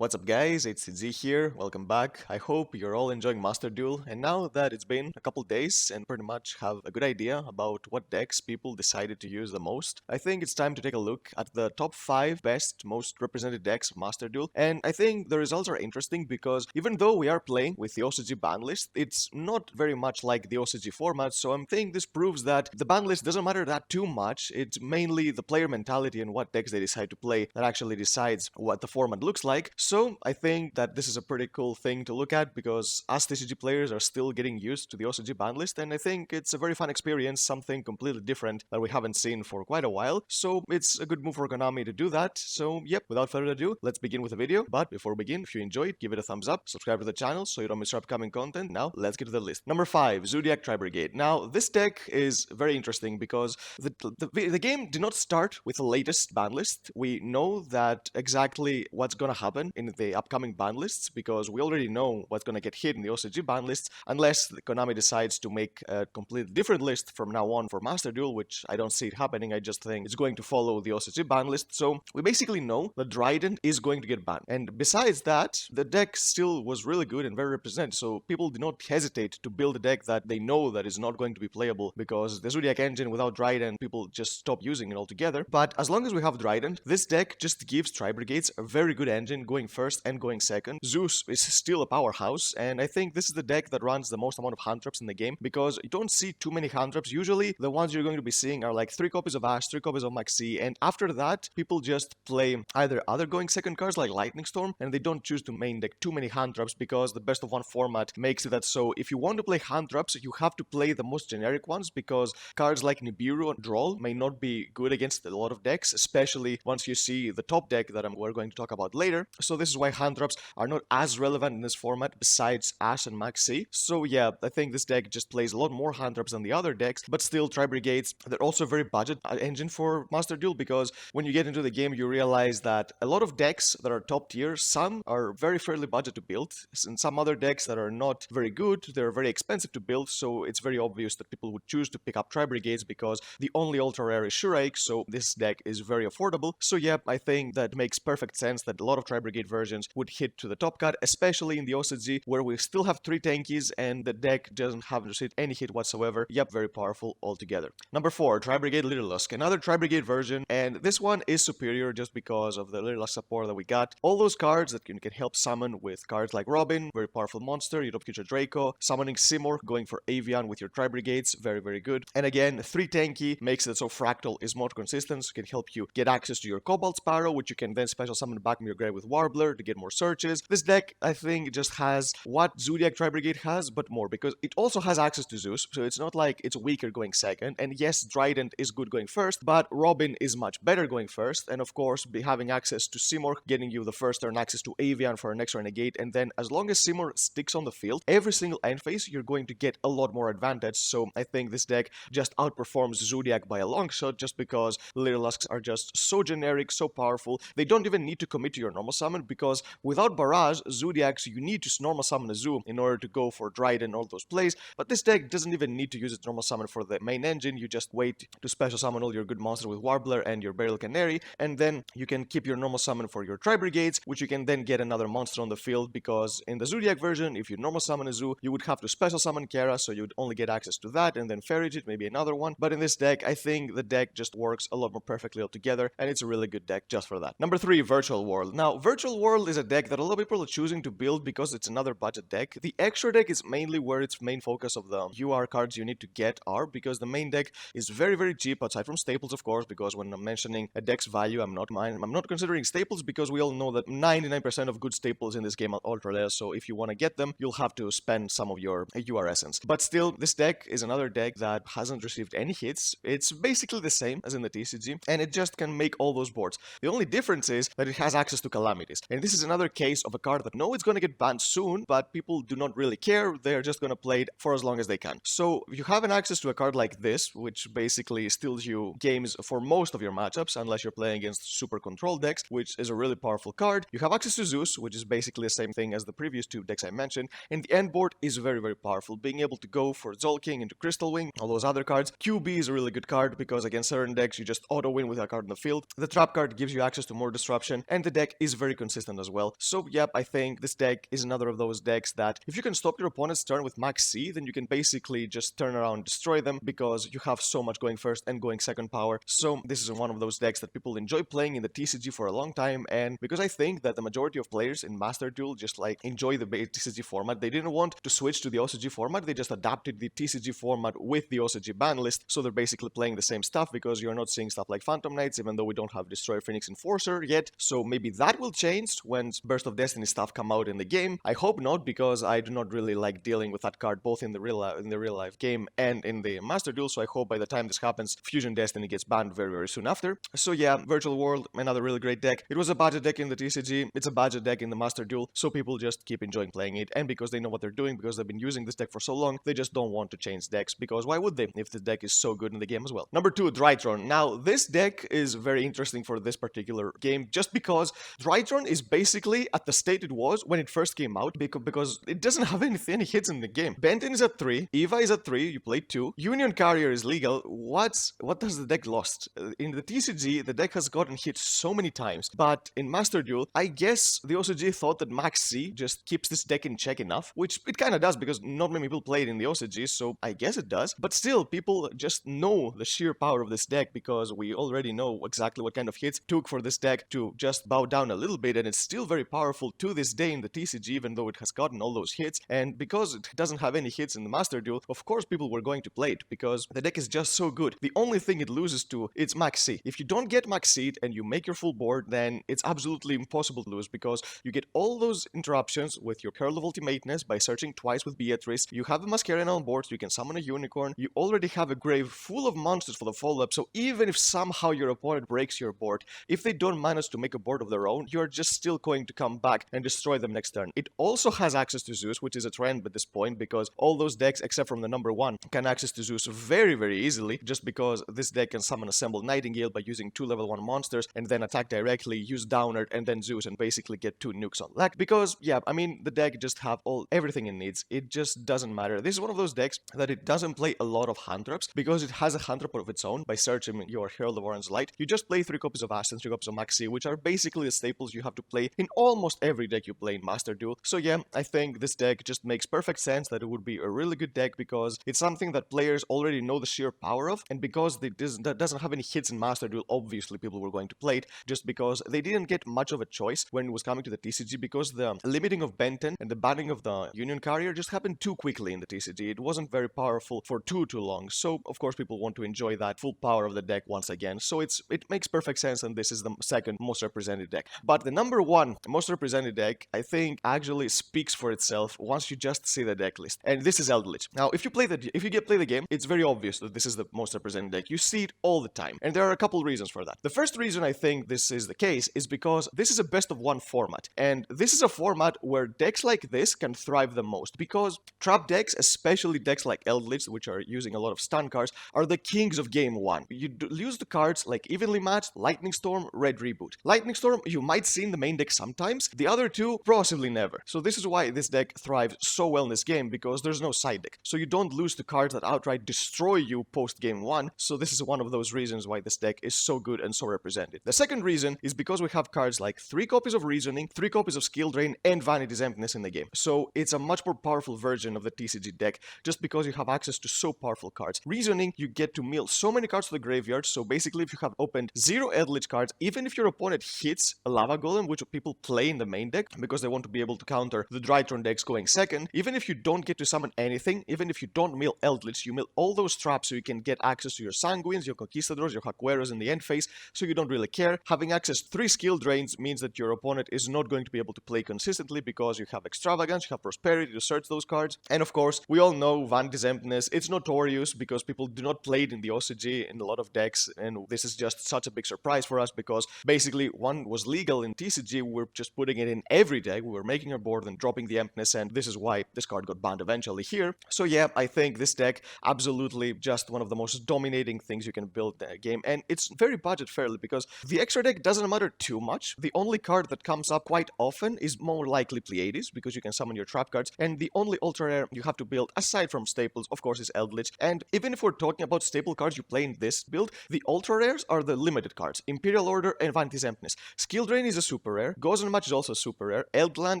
What's up guys, it's Z here, welcome back. I hope you're all enjoying Master Duel, and now that it's been a couple days and pretty much have a good idea about what decks people decided to use the most, I think it's time to take a look at the top 5 best, most represented decks of Master Duel. And I think the results are interesting because even though we are playing with the OCG ban list, it's not very much like the OCG format, so I'm thinking this proves that the ban list doesn't matter that too much. It's mainly the player mentality and what decks they decide to play that actually decides what the format looks like. So I think that this is a pretty cool thing to look at because us TCG players are still getting used to the OCG ban list, and I think it's a very fun experience, something completely different that we haven't seen for quite a while. So it's a good move for Konami to do that. So yep, without further ado, let's begin with the video. But before we begin, if you enjoyed, give it a thumbs up, subscribe to the channel so you don't miss our upcoming content. Now let's get to the list. Number 5, Zodiac Tri-Brigade. Now this deck is very interesting because the game did not start with the latest ban list. We know that exactly what's gonna happen in the upcoming ban lists because we already know what's gonna get hit in the OCG ban lists unless Konami decides to make a completely different list from now on for Master Duel, which I don't see it happening. I just think it's going to follow the OCG ban list. So we basically know that Dryden is going to get banned. And besides that, the deck still was really good and very represented. So people did not hesitate to build a deck that they know that is not going to be playable because the Zodiac engine without Dryden, people just stop using it altogether. But as long as we have Dryden, this deck just gives Tri-Brigades a very good engine going first and going second. Zeus is still a powerhouse, and I think this is the deck that runs the most amount of hand traps in the game because you don't see too many hand traps. Usually the ones you're going to be seeing are like 3 copies of Ash, 3 copies of Maxi, and after that people just play either other going second cards like Lightning Storm, and they don't choose to main deck too many hand traps because the best of one format makes it that so if you want to play hand traps you have to play the most generic ones because cards like Nibiru and Droll may not be good against a lot of decks, especially once you see the top deck that we're going to talk about later. So this is why hand traps are not as relevant in this format besides Ash and Maxi. So yeah, I think this deck just plays a lot more hand traps than the other decks, but still Tri-Brigades, they're also a very budget engine for Master Duel because when you get into the game you realize that a lot of decks that are top tier, some are very fairly budget to build, and some other decks that are not very good, they're very expensive to build, so it's very obvious that people would choose to pick up Tri-Brigades because the only ultra rare is Shuraik, so this deck is very affordable. So yeah, I think that makes perfect sense that a lot of Tri-Brigade versions would hit to the top cut, especially in the OCG where we still have 3 tankies and the deck doesn't have received any hit whatsoever. Yep, very powerful altogether. Number 4, Tri-Brigade Littllusk, another Tri-Brigade version, and this one is superior just because of the Littllusk support that we got. All those cards that you can help summon with cards like Robin, very powerful monster, Europe Future Draco, summoning Seymour, going for Avian with your Tri-Brigades, very good. And again, 3 tanky makes it so Fractal is more consistent, so it can help you get access to your Cobalt Sparrow, which you can then special summon back from your grave with Warbler to get more searches. This deck, I think, just has what Zodiac Tri-Brigade has, but more, because it also has access to Zeus, so it's not like it's weaker going second. And yes, Dryden is good going first, but Robin is much better going first, and of course, having access to Seymour, getting you the first turn access to Avian for an extra negate, and then as long as Seymour sticks on the field, every single end phase, you're going to get a lot more advantage. So I think this deck just outperforms Zodiac by a long shot just because Littllusks are just so generic, so powerful. They don't even need to commit to your normal summon because without Barrage, Zodiacs, you need to normal summon a Zoo in order to go for Dryden and all those plays, but this deck doesn't even need to use its normal summon for the main engine. You just wait to special summon all your good monsters with Warbler and your Burial Canary, and then you can keep your normal summon for your Tri-Brigades, which you can then get another monster on the field because in the Zodiac version, if you normal summon a Zoo, you would have to special summon Kara, so you would only get access to that, and then Ferrigit, maybe another one. But in this deck, I think the deck just works a lot more perfectly altogether, and it's a really good deck just for that. Number 3, Virtual World. Now, Virtual World is a deck that a lot of people are choosing to build because it's another budget deck. The extra deck is mainly where its main focus of the UR cards you need to get are, because the main deck is very cheap aside from staples, of course, because when I'm mentioning a deck's value, I'm not considering staples because we all know that 99% of good staples in this game are ultra rare, so if you want to get them, you'll have to spend some of your UR essence. But still, this deck is another deck that hasn't received any hits. It's basically the same as in the TCG, and it just can make all those boards. The only difference is that it has access to Calamities, and this is another case of a card that no, it's going to get banned soon, but people do not really care. They're just going to play it for as long as they can. So if you have an access to a card like this, which basically steals you games for most of your matchups, unless you're playing against super control decks, which is a really powerful card. You have access to Zeus, which is basically the same thing as the previous 2 decks I mentioned, and the end board is very powerful, being able to go for Zolking into Crystal Wing, all those other cards. QB is a really good card because against certain decks you just auto win with a card in the field. The Trap card gives you access to more disruption, and the deck is very consistent consistent as well. So yep, I think this deck is another of those decks that if you can stop your opponent's turn with max C, then you can basically just turn around and destroy them because you have so much going first and going second power. So this is one of those decks that people enjoy playing in the TCG for a long time, and because I think that the majority of players in Master Duel just like enjoy the base TCG format, they didn't want to switch to the OCG format, they just adapted the TCG format with the OCG ban list, so they're basically playing the same stuff because you're not seeing stuff like Phantom Knights, even though we don't have Destroyer Phoenix Enforcer yet, so maybe that will change when Burst of Destiny stuff come out in the game. I hope not, because I do not really like dealing with that card both in the real life game and in the Master Duel, so I hope by the time this happens, Fusion Destiny gets banned very soon after. So yeah, Virtual World, another really great deck. It was a budget deck in the TCG, it's a budget deck in the Master Duel, so people just keep enjoying playing it, and because they know what they're doing, because they've been using this deck for so long, they just don't want to change decks, because why would they if the deck is so good in the game as well? Number 2, Drytron. Now, this deck is very interesting for this particular game, just because Drytron is basically at the state it was when it first came out, because it doesn't have any hits in the game. Benton is at 3, Eva is at 3, you play 2, Union Carrier is legal. What has the deck lost? In the TCG, the deck has gotten hit so many times, but in Master Duel, I guess the OCG thought that Max C just keeps this deck in check enough, which it kind of does because not many people play it in the OCG, so I guess it does, but still, people just know the sheer power of this deck because we already know exactly what kind of hits it took for this deck to just bow down a little bit, and it's still very powerful to this day in the TCG, even though it has gotten all those hits, and because it doesn't have any hits in the Master Duel, of course people were going to play it because the deck is just so good. The only thing it loses to, it's Max C. If you don't get Max C and you make your full board, then it's absolutely impossible to lose because you get all those interruptions with your Curl of Ultimateness by searching twice with Beatrice, you have a Masquerade on board so you can summon a Unicorn, you already have a grave full of monsters for the follow-up, so even if somehow your opponent breaks your board, if they don't manage to make a board of their own, you're just still going to come back and destroy them next turn. It also has access to Zeus, which is a trend at this point because all those decks except from the number 1 can access to Zeus very easily, just because this deck can summon Assemble Nightingale by using 2 level 1 monsters and then attack directly, use Downerd and then Zeus and basically get 2 nukes on luck, because yeah, I mean the deck just have everything it needs. It just doesn't matter. This is one of those decks that it doesn't play a lot of hand traps because it has a hand trap of its own by searching your Herald of Orange Light. You just play 3 copies of Ashen, 3 copies of Maxi, which are basically the staples you have to play in almost every deck you play in Master Duel. So yeah, I think this deck just makes perfect sense that it would be a really good deck because it's something that players already know the sheer power of, and because that doesn't have any hits in Master Duel, obviously people were going to play it just because they didn't get much of a choice when it was coming to the TCG, because the limiting of Benton and the banning of the Union Carrier just happened too quickly in the TCG. It wasn't very powerful for too long, so of course people want to enjoy that full power of the deck once again, so it makes perfect sense, and this is the second most represented deck. But the number 1 most represented deck, I think, actually speaks for itself once you just see the deck list, and this is Eldritch. Now, if you play the game, it's very obvious that this is the most represented deck. You see it all the time, and there are a couple reasons for that. The first reason I think this is the case is because this is a best of 1 format, and this is a format where decks like this can thrive the most, because trap decks, especially decks like Eldritch, which are using a lot of stun cards, are the kings of game 1. You use the cards like Evenly Matched, Lightning Storm, Red Reboot. Lightning Storm you might see in the main deck sometimes, the other 2 possibly never. So this is why this deck thrives so well in this game, because there's no side deck. So you don't lose to cards that outright destroy you post game 1, so this is one of those reasons why this deck is so good and so represented. The second reason is because we have cards like 3 copies of Reasoning, 3 copies of Skill Drain, and Vanity's Emptiness in the game. So it's a much more powerful version of the TCG deck, just because you have access to so powerful cards. Reasoning, you get to mill so many cards to the graveyard, so basically if you have opened 0 Eldritch cards, even if your opponent hits a Lava Golem, which people play in the main deck, because they want to be able to counter the Drytron decks going second, even if you don't get to summon anything, even if you don't mill Eldritch, you mill all those traps so you can get access to your Sanguines, your Conquistadors, your Hakueros in the end phase, so you don't really care. Having access to 3 skill drains means that your opponent is not going to be able to play consistently because you have Extravagance, you have Prosperity to search those cards, and of course, we all know Vanity's Emptiness, it's notorious because people do not play it in the OCG in a lot of decks, and this is just such a big surprise for us because basically one was legal in TCG, we were just putting it in every deck, we were making our board and dropping the Emptiness, and this is why this card got banned eventually here. So yeah, I think this deck absolutely just one of the most dominating things you can build in a game, and it's very budget friendly because the extra deck doesn't matter too much. The only card that comes up quite often is more likely Pleiades because you can summon your trap cards, and the only ultra rare you have to build aside from staples, of course, is Eldritch. And even if we're talking about staple cards you play in this build, the ultra rares are the limited cards, Imperial Order and Vanity's Emptiness. Skill Drain is a super rare, Gozen Match is also super rare, Eldland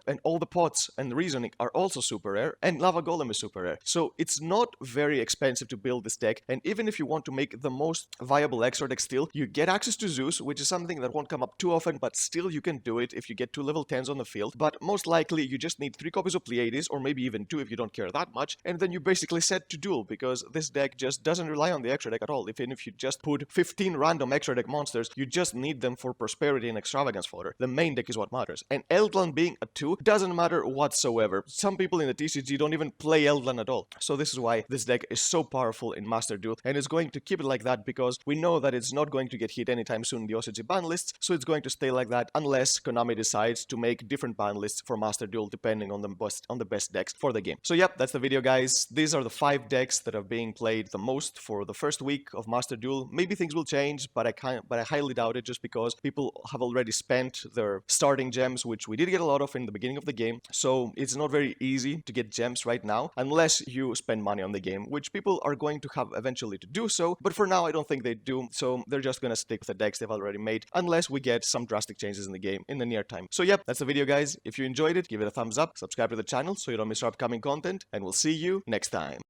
and all the pots and Reasoning are also super rare, and Lava Golem is super rare. So it's not very expensive to build this deck, and even if you want to make the most viable extra deck still, you get access to Zeus, which is something that won't come up too often, but still you can do it if you get 2 level 10s on the field. But most likely you just need 3 copies of Pleiades, or maybe even 2 if you don't care that much, and then you basically set to duel, because this deck just doesn't rely on the extra deck at all. Even if you just put 15 random extra deck monsters, you just need them for prosperity and extravagance fodder. The main deck is what matters. And Eldland being a 2 doesn't matter whatsoever. Some people in the TCG don't even play Eldland at all. So this is why this deck is so powerful in Master Duel, and it's going to keep it like that because we know that it's not going to get hit anytime soon in the OCG ban lists, so it's going to stay like that unless Konami decides to make different ban lists for Master Duel depending on the best decks for the game. So yep, that's the video, guys. These are the 5 decks that are being played the most for the first week of Master Duel. Maybe things will change, but I highly doubt it, just because people have already spent their starting gems, which we did get a lot of in the beginning of the game. So it's not very easy to get gems right now unless you spend money on the game, which people are going to have eventually to do so, but for now I don't think they do, so they're just gonna stick with the decks they've already made unless we get some drastic changes in the game in the near time. So yep, that's the video, guys. If you enjoyed it, give it a thumbs up, subscribe to the channel so you don't miss our upcoming content, and we'll see you next time.